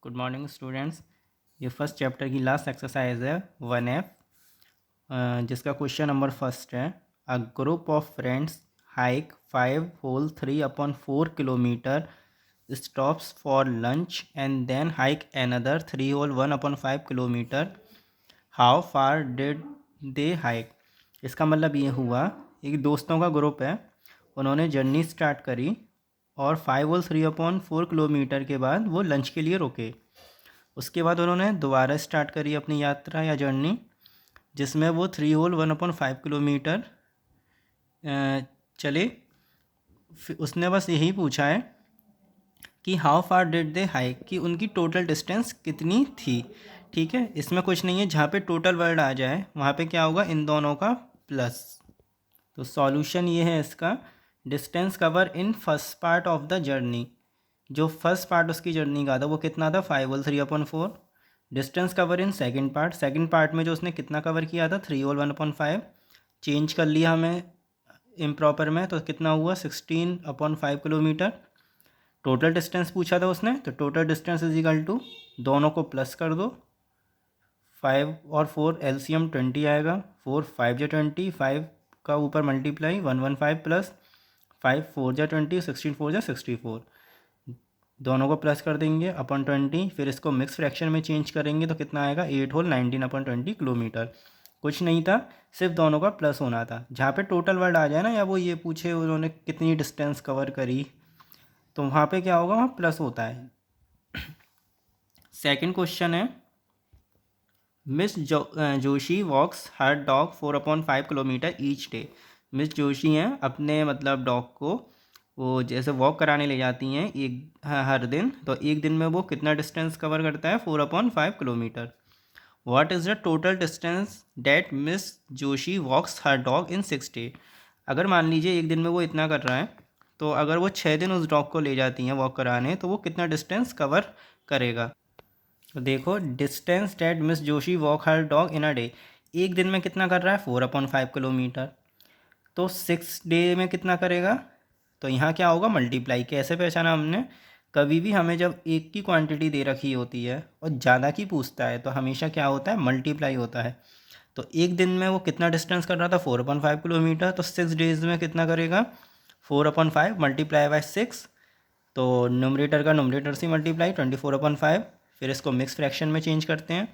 Good morning students. ये first chapter की last exercise है 1F, जिसका क्वेश्चन नंबर फर्स्ट है। A group of friends hike 5 whole 3/4 kilometre, stops for lunch and then hike another 3 whole 1/5 kilometre. How far did they hike? इसका मतलब ये हुआ, एक दोस्तों का ग्रुप है, उन्होंने जर्नी स्टार्ट करी और 5 होल 3/4 किलोमीटर के बाद वो लंच के लिए रुके। उसके बाद उन्होंने दोबारा स्टार्ट करी अपनी यात्रा या जर्नी, जिसमें वो 3 होल 1/5 किलोमीटर चले। उसने बस यही पूछा है कि how far did they hike, कि उनकी टोटल डिस्टेंस कितनी थी। ठीक है, इसमें कुछ नहीं है, जहाँ पे टोटल वर्ड आ जाए वहाँ पे क्या होगा, इन दोनों का प्लस। तो सॉल्यूशन ये है इसका, distance cover in first part of the journey. जो फर्स्ट पार्ट उसकी जर्नी का था वो कितना था, 5 whole 3/4। Distance cover in second part में जो उसने कितना कवर किया था, 3 होल 1/5। चेंज कर लिया हमें इम्प्रॉपर में, तो कितना हुआ, 16/5 किलोमीटर। टोटल डिस्टेंस पूछा था उसने, तो total distance is equal to, दोनों को प्लस कर दो, 5 और 4 एलसीएम 20 आएगा, 4 5 जा 20, 5 का ऊपर मल्टीप्लाई 115 प्लस 5 4 जा 20, 16 4 जा 64, दोनों को प्लस कर देंगे अपन 20। फिर इसको मिक्स फ्रैक्शन में चेंज करेंगे तो कितना आएगा, 8 होल 19/20 किलोमीटर। कुछ नहीं था, सिर्फ दोनों का प्लस होना था। जहाँ पे टोटल वर्ड आ जाए ना, या वो ये पूछे उन्होंने कितनी डिस्टेंस कवर करी, तो वहाँ पे क्या होगा, वहाँ प्लस होता है। सेकंड क्वेश्चन है, miss Joshi walks her dog 4/5 kilometre each day. Miss Joshi हैं, अपने मतलब डॉग को वो जैसे वॉक कराने ले जाती हैं हर दिन, तो एक दिन में वो कितना डिस्टेंस कवर करता है, 4/5 kilometre. What is the total distance that Miss Joshi walks her dog in 6 day. अगर मान लीजिए एक दिन में वो इतना कर रहा है, तो अगर वो 6 दिन उस डॉग को ले जाती हैं वॉक कराने, तो वो कितना डिस्टेंस कवर करेगा। तो देखो, distance that Miss Joshi walk her dog in a day, एक दिन में कितना कर रहा है, 4/5 किलोमीटर। तो 6 डे में कितना करेगा, तो यहाँ क्या होगा, मल्टीप्लाई। कैसे पहचाना हमने, कभी भी हमें जब एक की क्वांटिटी दे रखी होती है और ज़्यादा की पूछता है तो हमेशा क्या होता है, मल्टीप्लाई होता है। तो एक दिन में वो कितना डिस्टेंस कर रहा था, 4/5 किलोमीटर, तो 6 डेज में कितना करेगा, 4/5 मल्टीप्लाई बाय 6। तो न्यूमरेटर का न्यूमरेटर से मल्टीप्लाई, 24/5। फिर इसको मिक्स फ्रैक्शन में चेंज करते हैं,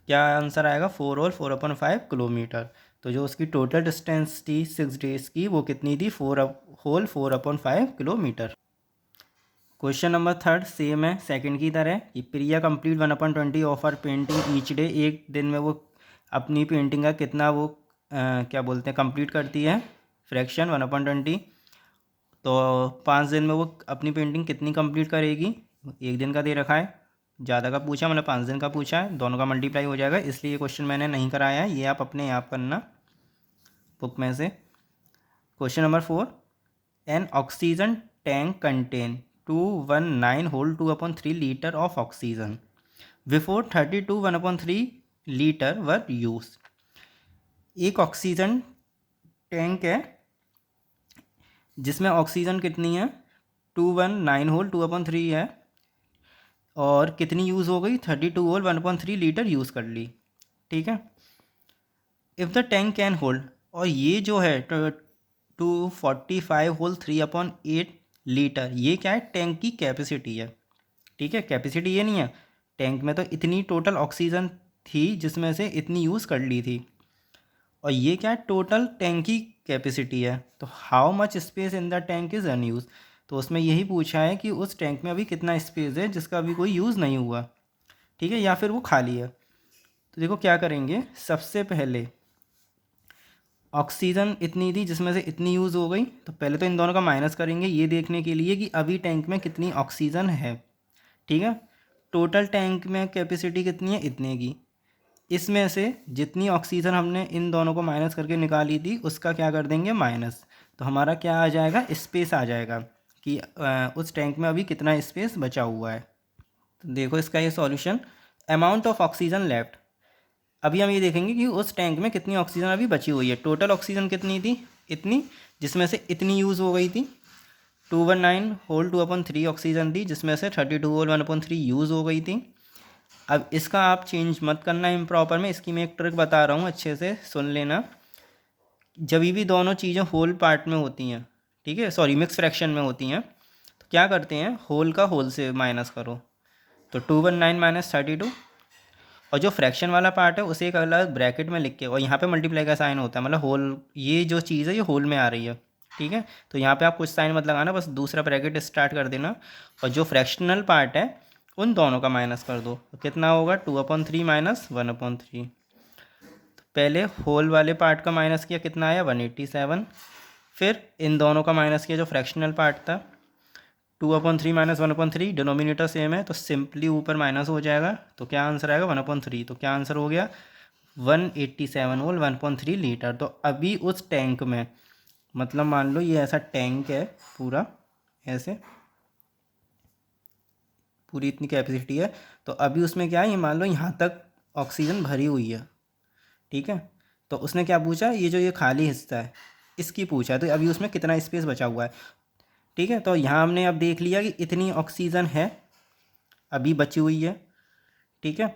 क्या आंसर आएगा, 4 और 4/5 किलोमीटर। तो जो उसकी टोटल डिस्टेंस थी 6 डेज की, वो कितनी थी, 4/5 kilometre. Question number third same है सेकंड की तरह, कि Priya complete 1/20 of our painting each day. एक दिन में वो अपनी पेंटिंग का कितना वो क्या बोलते हैं, कंप्लीट करती है, फ्रैक्शन 1/20। तो 5 दिन में वो अपनी पेंटिंग कितनी कंप्लीट करेगी, एक दिन का दे रखा है, ज़्यादा का पूछा मतलब 5 दिन का पूछा है, दोनों का मल्टीप्लाई हो जाएगा, इसलिए ये क्वेश्चन मैंने नहीं कराया है, ये आप अपने आप करना बुक में से। Question number 4, an oxygen tank contain 219 whole 2/3 litre of oxygen before 32 1/3 litre were use. एक ऑक्सीजन टैंक है जिसमें ऑक्सीजन कितनी है, 219 होल 2/3 है, और कितनी यूज़ हो गई, 32 होल 1/3 लीटर यूज़ कर ली। ठीक है, if the tank can hold, और ये जो है 245 होल 3/8 लीटर, ये क्या है, टैंक की कैपेसिटी है। ठीक है, कैपेसिटी ये नहीं है, टैंक में तो इतनी टोटल ऑक्सीजन थी जिसमें से इतनी यूज़ कर ली थी, और ये क्या है, टोटल टैंक की कैपेसिटी है। तो how much space in the tank is unused, तो उसमें यही पूछा है कि उस टैंक में अभी कितना स्पेस है जिसका अभी कोई यूज़ नहीं हुआ। ठीक है, या फिर वो खाली है। तो देखो क्या करेंगे, सबसे पहले ऑक्सीजन इतनी थी जिसमें से इतनी यूज़ हो गई, तो पहले तो इन दोनों का माइनस करेंगे ये देखने के लिए कि अभी टैंक में कितनी ऑक्सीजन है। ठीक है, टोटल टैंक में कैपेसिटी कितनी है, इतने की, इसमें से जितनी ऑक्सीजन हमने इन दोनों को माइनस करके निकाली थी उसका क्या कर देंगे, माइनस। तो हमारा क्या आ जाएगा, स्पेस आ जाएगा कि उस टैंक में अभी कितना स्पेस बचा हुआ है। तो देखो इसका ये solution, amount of oxygen left, अभी हम ये देखेंगे कि उस टैंक में कितनी ऑक्सीजन अभी बची हुई है। टोटल ऑक्सीजन कितनी थी, इतनी, जिसमें से इतनी यूज़ हो गई थी, 219 होल 2/3 ऑक्सीजन थी, जिसमें से 32 होल 1/3 यूज़ हो गई थी। अब इसका आप चेंज मत करना इम्प्रॉपर में, इसकी मैं एक ट्रिक बता रहा हूँ, अच्छे से सुन लेना। जब भी दोनों चीज़ें होल पार्ट में होती हैं, ठीक है, सॉरी मिक्स फ्रैक्शन में होती हैं, तो क्या करते हैं, होल का होल से माइनस करो। तो 219 माइनस 32, और जो फ्रैक्शन वाला पार्ट है उसे एक अलग ब्रैकेट में लिख के, और यहाँ पे मल्टीप्लाई का साइन होता है, मतलब होल, ये जो चीज़ है ये होल में आ रही है, ठीक है। तो यहाँ पे आप कुछ साइन मत लगाना, बस दूसरा ब्रैकेट स्टार्ट कर देना, और जो फ्रैक्शनल पार्ट है उन दोनों का माइनस कर दो। तो कितना होगा, 2/3 माइनस 1/3। तो पहले होल वाले पार्ट का माइनस किया, कितना आया, 187। फिर इन दोनों का माइनस किया जो फ्रैक्शनल पार्ट था, 2/3 माइनस 1/3, डिनोमिनेटर सेम है तो सिंपली ऊपर माइनस हो जाएगा, तो क्या आंसर आएगा, 1/3। तो क्या आंसर हो गया, 187 होल 1/3 लीटर। तो अभी उस टैंक में, मतलब मान लो ये ऐसा टैंक है पूरा, ऐसे पूरी इतनी कैपेसिटी है, तो अभी उसमें क्या है, ये मान लो यहाँ तक ऑक्सीजन भरी हुई है, ठीक है। तो उसने क्या पूछा, ये जो ये खाली हिस्सा है इसकी पूछा है, तो अभी उसमें कितना स्पेस बचा हुआ है, ठीक है। तो यहाँ हमने अब देख लिया कि इतनी ऑक्सीजन है अभी बची हुई है, ठीक है।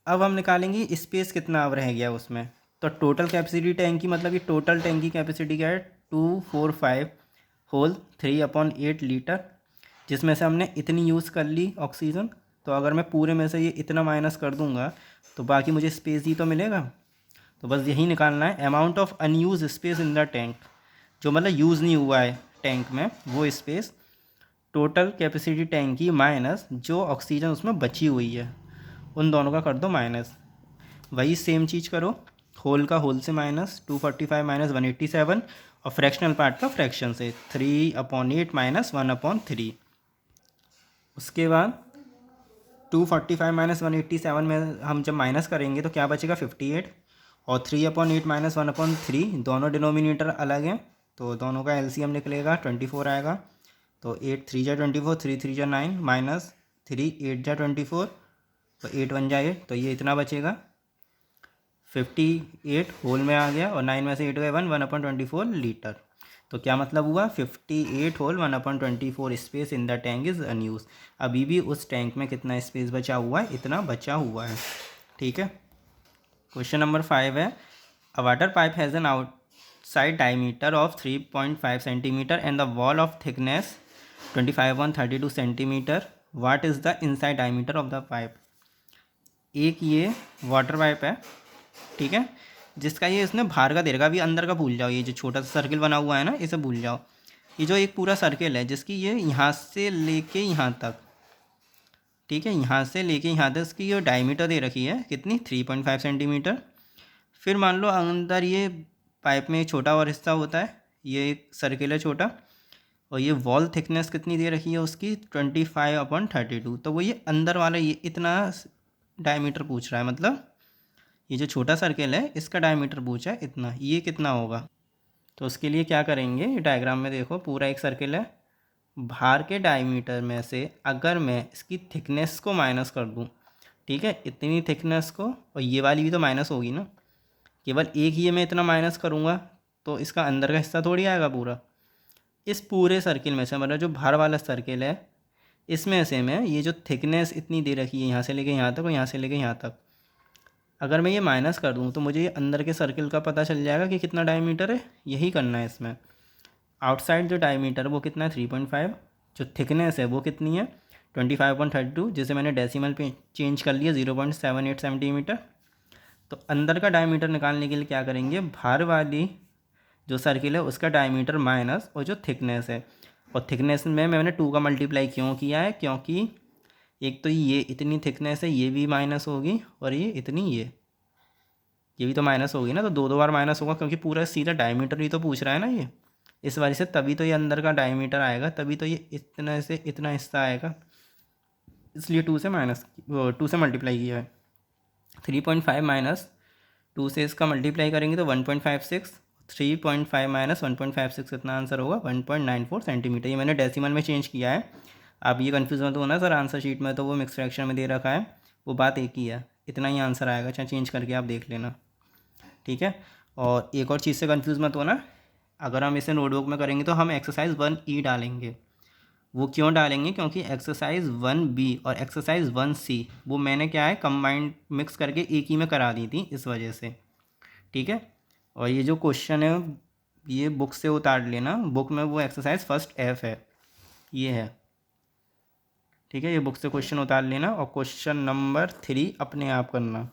अब हम निकालेंगे स्पेस कितना अब रह गया उसमें। तो टोटल कैपेसिटी टैंक की, मतलब कि टोटल टैंक की कैपेसिटी क्या है, 245 होल 3/8 लीटर, जिसमें से हमने इतनी यूज़ कर ली ऑक्सीजन। तो अगर मैं पूरे में से ये इतना माइनस कर दूंगा तो बाकी मुझे स्पेस ही तो मिलेगा। तो बस यही निकालना है, amount of unused space in the tank, जो मतलब यूज़ नहीं हुआ है टैंक में वो स्पेस, टोटल कैपेसिटी टैंक की माइनस जो ऑक्सीजन उसमें बची हुई है, उन दोनों का कर दो माइनस। वही सेम चीज़ करो, होल का होल से माइनस 245 माइनस 187, और फ्रैक्शनल पार्ट का फ्रैक्शन से 3/8 माइनस 1/3। उसके बाद 245 माइनस 187 में हम जब माइनस करेंगे तो क्या बचेगा, 58, और 3/8 माइनस 1/3, दोनों डिनोमिनेटर अलग हैं तो दोनों का एलसीएम निकलेगा, 24 आएगा। तो 8 3 जा 24, 3 3 जा 9, माइनस 3 8 जा 24, तो 8 1 जा 8, तो ये इतना बचेगा 58 होल में आ गया, और 9 में से 8 गए 1/24 लीटर। तो क्या मतलब हुआ, 58 whole 1/24 space in the tank is unused. अभी भी उस टैंक में कितना स्पेस बचा हुआ है, इतना बचा हुआ है, ठीक है। क्वेश्चन नंबर 5 है, अ water pipe has an outside diameter of 3.5 centimetre and the wall of thickness 25 on 32 centimetre, what is the inside diameter of the pipe. एक ये वाटर पाइप है, ठीक है, जिसका ये इसने बाहर का दे रखा, अभी अंदर का भूल जाओ, ये जो छोटा सा सर्किल बना हुआ है ना इसे भूल जाओ। ये जो एक पूरा सर्किल है जिसकी ये यहाँ से लेके यहाँ तक, ठीक है, यहाँ से लेके यहाँ तक इसकी जो डायमीटर दे रखी है कितनी, 3.5 सेंटीमीटर। फिर मान लो अंदर ये पाइप में छोटा और हिस्सा होता है, ये एक सर्किल है छोटा, और ये वॉल थिकनेस कितनी दे रखी है उसकी, 25/32। तो वो ये अंदर वाला ये इतना डायमीटर पूछ रहा है, मतलब ये जो छोटा सर्किल है इसका डायमीटर पूछा है इतना, ये कितना होगा। तो उसके लिए क्या करेंगे, डायग्राम में देखो पूरा एक सर्किल है, बाहर के डायमीटर में से अगर मैं इसकी थिकनेस को माइनस कर दूं, ठीक है, इतनी थिकनेस को, और ये वाली भी तो माइनस होगी ना, केवल एक ये मैं इतना माइनस करूँगा तो इसका अंदर का हिस्सा थोड़ी आएगा पूरा। इस पूरे सर्किल में से, मतलब जो बाहर वाला सर्किल है इसमें से मैं ये जो थिकनेस इतनी दे रखी है यहाँ से लेके यहाँ तक और यहाँ से लेके यहाँ तक, अगर मैं ये माइनस कर दूँ तो मुझे ये अंदर के सर्किल का पता चल जाएगा कि कितना डायमीटर है। यही करना है इसमें। आउटसाइड जो डायमीटर वो कितना है, 3.5, जो थिकनेस है वो कितनी है, 25/32, जिसे मैंने डेसिमल पे चेंज कर लिया 0.78 सेंटीमीटर। तो अंदर का डायमीटर निकालने के लिए क्या करेंगे, बाहर वाली जो सर्किल है उसका डायमीटर माइनस और जो थिकनेस है, और थिकनेस में मैंने 2 का मल्टीप्लाई क्यों किया है, क्योंकि एक तो ये इतनी थिकनेस है ये भी माइनस होगी, और ये इतनी ये भी तो माइनस होगी ना, तो दो दो बार माइनस होगा क्योंकि पूरा सीधा डायमीटर ही तो पूछ रहा है ना ये, इस वजह से तभी तो ये अंदर का डायमीटर आएगा, तभी तो ये इतना से इतना हिस्सा आएगा, इसलिए 2 से मल्टीप्लाई किया है। 3.5 माइनस 2 से इसका मल्टीप्लाई करेंगे तो 1.56, 3.5 माइनस 1.56 कितना आंसर होगा, 1.94 सेंटीमीटर। ये मैंने डेसिमल में चेंज किया है। आप ये कन्फ्यूज़ मत होना सर, आंसर शीट में तो वो मिक्स फ्रैक्शन में दे रखा है, वो बात एक ही है, इतना ही आंसर आएगा, चाहे चेंज करके आप देख लेना, ठीक है। और एक और चीज़ से कन्फ्यूज़ मत होना, अगर हम इसे नोटबुक में करेंगे तो हम एक्सरसाइज 1E डालेंगे। वो क्यों डालेंगे? क्योंकि एक्सरसाइज 1B और एक्सरसाइज 1C वो मैंने क्या है कंबाइंड मिक्स करके एक ही में करा दी थी, इस वजह से। ठीक है। और ये जो क्वेश्चन है ये बुक से उतार लेना, बुक में वो एक्सरसाइज फर्स्ट F है, ये है। ठीक है, ये बुक से क्वेश्चन उतार लेना और क्वेश्चन नंबर 3 अपने आप करना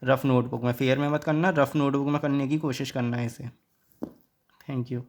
रफ़ नोटबुक में, फेयर में मत करना, रफ़ नोटबुक में करने की कोशिश करना है इसे। Thank you.